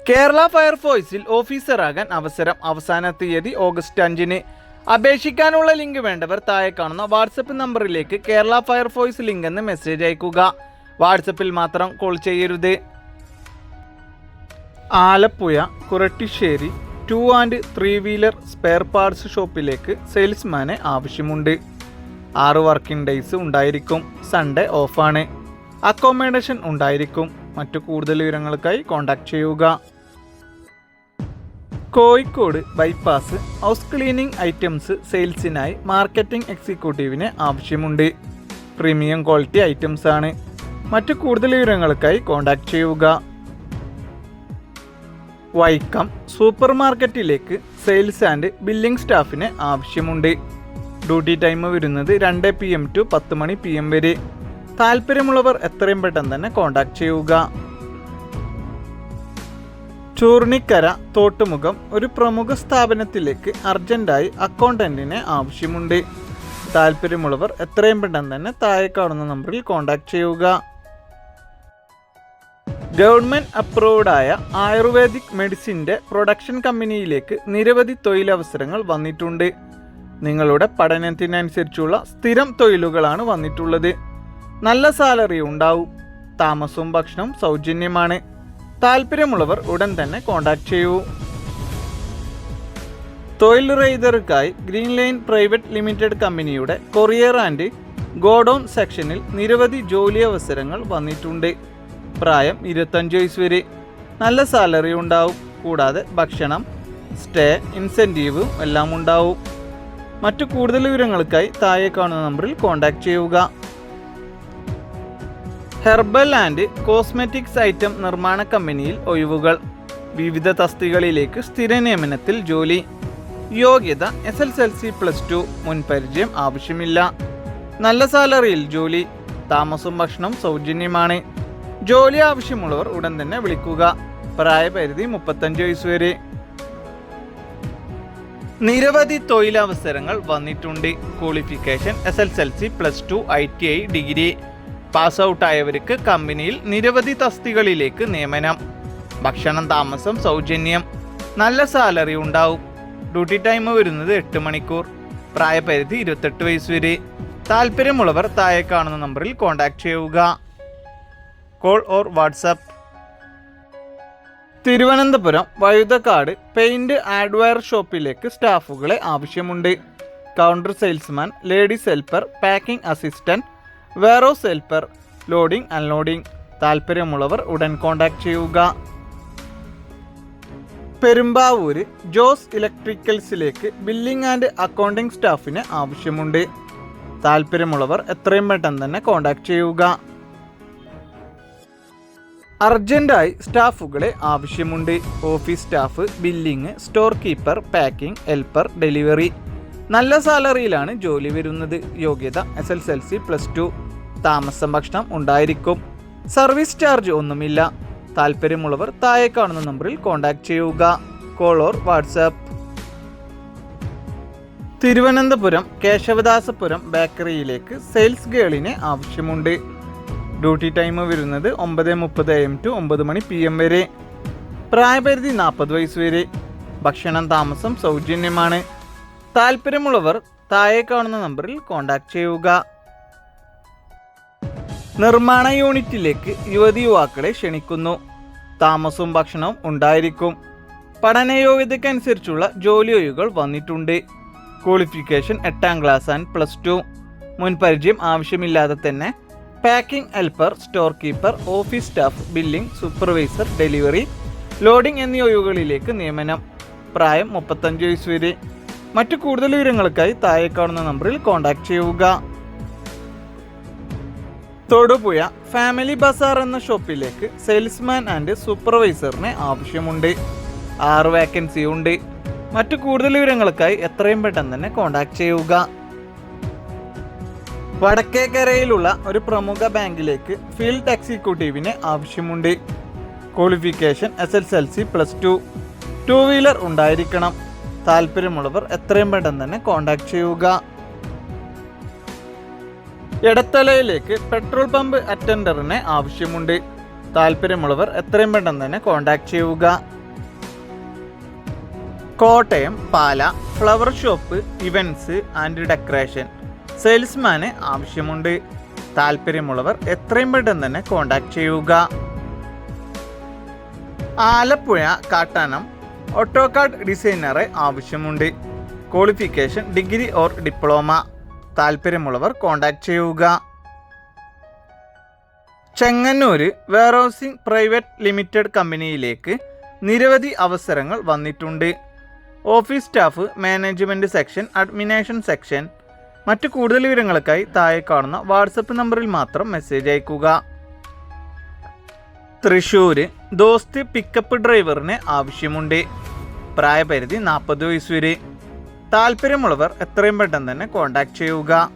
കേരള ഫയർഫോഴ്സിൽ ഓഫീസറാകാൻ അവസരം. അവസാന തീയതി ഓഗസ്റ്റ് 5-ന്. അപേക്ഷിക്കാനുള്ള ലിങ്ക് വേണ്ടവർ താഴെ കാണുന്ന വാട്സപ്പ് നമ്പറിലേക്ക് കേരള ഫയർഫോഴ്സ് ലിങ്ക് എന്ന് മെസ്സേജ് അയക്കുക. വാട്സപ്പിൽ മാത്രം കോൾ ചെയ്യരുത്. Alappuzha Kurattissery 2 and 3 wheeler spare parts ഷോപ്പിലേക്ക് സെയിൽസ്മാനെ ആവശ്യമുണ്ട്. 6 വർക്കിംഗ് ഡേയ്സ് ഉണ്ടായിരിക്കും. സൺഡേ ഓഫാണ്. അക്കോമഡേഷൻ ഉണ്ടായിരിക്കും. മറ്റു കൂടുതൽ വിവരങ്ങൾക്കായി കോൺടാക്ട് ചെയ്യുക. Kozhikode bypass house cleaning items സെയിൽസിനായി മാർക്കറ്റിംഗ് എക്സിക്യൂട്ടീവിനെ ആവശ്യമുണ്ട്. പ്രീമിയം ക്വാളിറ്റി ഐറ്റംസ് ആണ്. മറ്റു കൂടുതൽ വിവരങ്ങൾക്കായി കോൺടാക്ട് ചെയ്യുക. വൈക്കം സൂപ്പർ മാർക്കറ്റിലേക്ക് സെയിൽസ് ആൻഡ് ബില്ലിംഗ് സ്റ്റാഫിനെ ആവശ്യമുണ്ട്. ഡ്യൂട്ടി ടൈം വരുന്നത് 2 PM to 10 PM വരെ. താല്പര്യമുള്ളവർ എത്രയും പെട്ടെന്ന് തന്നെ കോൺടാക്ട് ചെയ്യുക. ചൂർണിക്കര തോട്ടുമുഖം ഒരു പ്രമുഖ സ്ഥാപനത്തിലേക്ക് അർജന്റായി അക്കൗണ്ടന്റിനെ ആവശ്യമുണ്ട്. താല്പര്യമുള്ളവർ എത്രയും പെട്ടെന്ന് തന്നെ താഴെ കാണുന്ന നമ്പറിൽ കോൺടാക്ട് ചെയ്യുക. ഗവൺമെന്റ് അപ്രൂവ്ഡ് ആയ ആയുർവേദിക് മെഡിസിൻ്റെ പ്രൊഡക്ഷൻ കമ്പനിയിലേക്ക് നിരവധി തൊഴിലവസരങ്ങൾ വന്നിട്ടുണ്ട്. നിങ്ങളുടെ പഠനത്തിനനുസരിച്ചുള്ള സ്ഥിരം തൊഴിലുകളാണ് വന്നിട്ടുള്ളത്. നല്ല സാലറി ഉണ്ടാവും. താമസവും ഭക്ഷണവും സൗജന്യമാണ്. താല്പര്യമുള്ളവർ ഉടൻ തന്നെ കോൺടാക്ട് ചെയ്യൂ. തൊഴിൽ റൈതർക്കായി ഗ്രീൻ ലൈൻ പ്രൈവറ്റ് ലിമിറ്റഡ് കമ്പനിയുടെ കൊറിയർ ആൻഡ് ഗോഡൌൺ സെക്ഷനിൽ നിരവധി ജോലി അവസരങ്ങൾ വന്നിട്ടുണ്ട്. പ്രായം 25 വയസ്സ് വരെ. നല്ല സാലറി ഉണ്ടാവും. കൂടാതെ ഭക്ഷണം, സ്റ്റേ, ഇൻസെൻറ്റീവും എല്ലാം ഉണ്ടാവും. മറ്റു കൂടുതൽ വിവരങ്ങൾക്കായി താഴെ കാണുന്ന നമ്പറിൽ കോൺടാക്ട് ചെയ്യുക. ഹെർബൽ ആൻഡ് കോസ്മെറ്റിക്സ് ഐറ്റം നിർമ്മാണ കമ്പനിയിൽ ഒഴിവുകൾ. വിവിധ തസ്തികകളിലേക്ക് സ്ഥിര നിയമനത്തിൽ ജോലി. യോഗ്യത SSLC+2. മുൻപരിചയം ആവശ്യമില്ല. നല്ല സാലറിയിൽ ജോലി. താമസവും ഭക്ഷണം സൗജന്യമാണ്. ജോലി ആവശ്യമുള്ളവർ ഉടൻ തന്നെ വിളിക്കുക. പ്രായപരിധി 35 വയസ്സ് വരെ. നിരവധി തൊഴിലവസരങ്ങൾ വന്നിട്ടുണ്ട്. Qualification SSLC+2, ITI degree. Pass out ആയവർക്ക് കമ്പനിയിൽ നിരവധി തസ്തികളിലേക്ക് നിയമനം. ഭക്ഷണം, താമസം സൗജന്യം. നല്ല സാലറി ഉണ്ടാവും. ഡ്യൂട്ടി ടൈം വരുന്നത് 8 മണിക്കൂർ. പ്രായപരിധി 28 വയസ്സ് വരെ. താല്പര്യമുള്ളവർ താഴെ കാണുന്ന നമ്പറിൽ കോൺടാക്ട് ചെയ്യുക. Call or WhatsApp. Thiruvananthapuram Vazhuthacaud paint hardware ഷോപ്പിലേക്ക് സ്റ്റാഫുകളെ ആവശ്യമുണ്ട്. Counter salesman, ladies helper, packing assistant, warehouse helper, loading unloading. താല്പര്യമുള്ളവർ ഉടൻ കോൺടാക്ട് ചെയ്യുക. പെരുമ്പാവൂര് ജോസ് ഇലക്ട്രിക്കൽസിലേക്ക് ബില്ലിംഗ് ആൻഡ് അക്കൗണ്ടിംഗ് സ്റ്റാഫിന് ആവശ്യമുണ്ട്. താല്പര്യമുള്ളവർ എത്രയും പെട്ടെന്ന് തന്നെ കോൺടാക്ട് ചെയ്യുക. അർജന്റായി സ്റ്റാഫുകളെ ആവശ്യമുണ്ട്. Office staff, billing, store keeper, packing, helper, delivery. നല്ല സാലറിയിലാണ് ജോലി വരുന്നത്. യോഗ്യത SSLC+2. താമസം, ഭക്ഷണം ഉണ്ടായിരിക്കും. സർവീസ് ചാർജ് ഒന്നുമില്ല. താല്പര്യമുള്ളവർ താഴെ കാണുന്ന നമ്പറിൽ കോൺടാക്ട് ചെയ്യുക. Call or WhatsApp. Thiruvananthapuram Kesavadasapuram ബേക്കറിയിലേക്ക് സെയിൽസ് ഗേളിനെ ആവശ്യമുണ്ട്. ഡ്യൂട്ടി ടൈം വരുന്നത് 9:30 AM to 9 PM വരെ. പ്രായപരിധി 40 വയസ്സ് വരെ. ഭക്ഷണം, താമസം സൗജന്യമാണ്. താല്പര്യമുള്ളവർ താഴെ കാണുന്ന നമ്പറിൽ കോൺടാക്ട് ചെയ്യുക. നിർമ്മാണ യൂണിറ്റിലേക്ക് യുവതിയുവാക്കളെ ക്ഷണിക്കുന്നു. താമസവും ഭക്ഷണവും ഉണ്ടായിരിക്കും. പഠനയോഗ്യതയ്ക്കനുസരിച്ചുള്ള ജോലി ഒഴിവുകൾ വന്നിട്ടുണ്ട്. Qualification 8ാം class and +2. മുൻപരിചയം ആവശ്യമില്ലാതെ തന്നെ packing, helper, store keeper, office staff, billing, supervisor, delivery, loading എന്നീ ഒഴിവുകളിലേക്ക് നിയമനം. പ്രായം 35 വയസ്സ് വരെ. മറ്റു കൂടുതൽ വിവരങ്ങൾക്കായി താഴെ കാണുന്ന നമ്പറിൽ കോൺടാക്ട് ചെയ്യുക. തൊടുപുഴ ഫാമിലി ബസാർ എന്ന ഷോപ്പിലേക്ക് സെയിൽസ്മാൻ ആൻഡ് സൂപ്പർവൈസറിനെ ആവശ്യമുണ്ട്. 6 വേക്കൻസി ഉണ്ട്. മറ്റു കൂടുതൽ വിവരങ്ങൾക്കായി എത്രയും പെട്ടെന്ന് തന്നെ കോൺടാക്ട് ചെയ്യുക. വടക്കേക്കരയിലുള്ള ഒരു പ്രമുഖ ബാങ്കിലേക്ക് ഫീൽഡ് എക്സിക്യൂട്ടീവിനെ ആവശ്യമുണ്ട്. Qualification SSLC+2. 2 വീലർ ഉണ്ടായിരിക്കണം. താല്പര്യമുള്ളവർ എത്രയും പെട്ടെന്ന് തന്നെ കോൺടാക്ട് ചെയ്യുക. എടത്തലയിലേക്ക് പെട്രോൾ പമ്പ് അറ്റൻഡറിനെ ആവശ്യമുണ്ട്. താല്പര്യമുള്ളവർ എത്രയും പെട്ടെന്ന് തന്നെ കോൺടാക്ട് ചെയ്യുക. Kottayam Pala flower shop events and decoration സെയിൽസ്മാന് ആവശ്യമുണ്ട്. താല്പര്യമുള്ളവർ എത്രയും പെട്ടെന്ന് തന്നെ കോൺടാക്ട് ചെയ്യുക. ആലപ്പുഴ കാട്ടാനം ഓട്ടോകാഡ് ഡിസൈനറെ ആവശ്യമുണ്ട്. Qualification degree or diploma. താല്പര്യമുള്ളവർ കോൺടാക്ട് ചെയ്യുക. ചെങ്ങന്നൂർ വെയർഹൗസിംഗ് പ്രൈവറ്റ് ലിമിറ്റഡ് കമ്പനിയിലേക്ക് നിരവധി അവസരങ്ങൾ വന്നിട്ടുണ്ട്. Office staff, management section, administration section. മറ്റു കൂടുതൽ വിവരങ്ങൾക്കായി താഴെ കാണുന്ന വാട്സപ്പ് നമ്പറിൽ മാത്രം മെസ്സേജ് അയക്കുക. തൃശ്ശൂർ ദോസ്ത് പിക്കപ്പ് ഡ്രൈവറിന് ആവശ്യമുണ്ട്. പ്രായപരിധി 40 വയസ്സ് വരെ. താല്പര്യമുള്ളവർ എത്രയും പെട്ടെന്ന് തന്നെ കോൺടാക്ട് ചെയ്യുക.